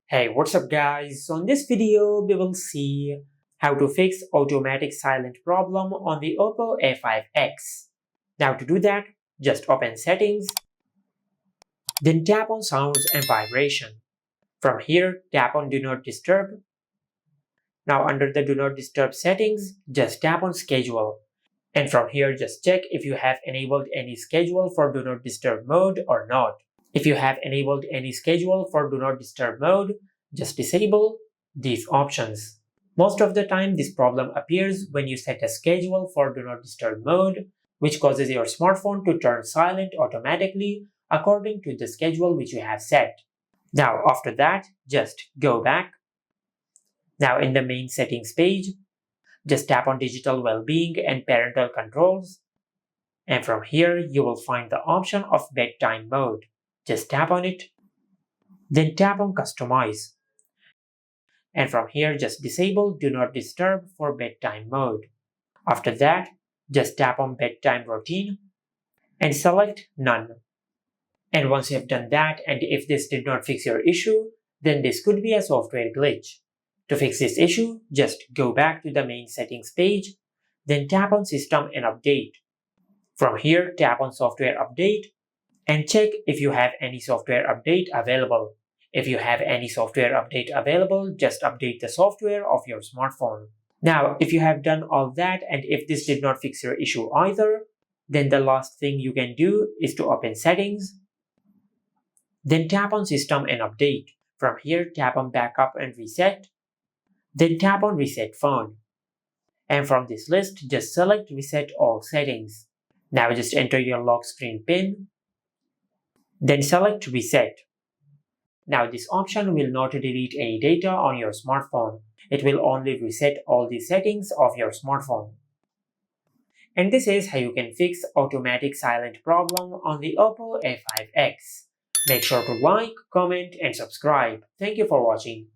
Hey, what's up guys? So in this video, we will see how to fix automatic silent problem on the Oppo A5x. Now to do that, just open settings, then tap on sounds and vibration. From here, tap on do not disturb. Now under the do not disturb settings, just tap on schedule. And from here, just check if you have enabled any schedule for do not disturb mode or not. If you have enabled any schedule for do not disturb mode, just disable these options. Most of the time, this problem appears when you set a schedule for do not disturb mode, which causes your smartphone to turn silent automatically according to the schedule which you have set. Now, after that, just go back. Now, in the main settings page, just tap on digital well-being and parental controls. And from here, you will find the option of bedtime mode. Just tap on it, then tap on customize. And from here, just disable do not disturb for bedtime mode. After that, just tap on bedtime routine and select none. And once you have done that, and if this did not fix your issue, then this could be a software glitch. To fix this issue, just go back to the main settings page, then tap on system and update. From here, tap on software update and check if you have any software update available. If you have any software update available, just update the software of your smartphone. Now, if you have done all that and if this did not fix your issue either, then the last thing you can do is to open settings, then tap on system and update. From here, tap on backup and reset, then tap on reset phone. And from this list, just select reset all settings. Now just enter your lock screen PIN, then select reset. Now this option will not delete any data on your smartphone. It will only reset all the settings of your smartphone. And this is how you can fix automatic silent problem on the Oppo A5x. Make sure to like, comment and subscribe. Thank you for watching.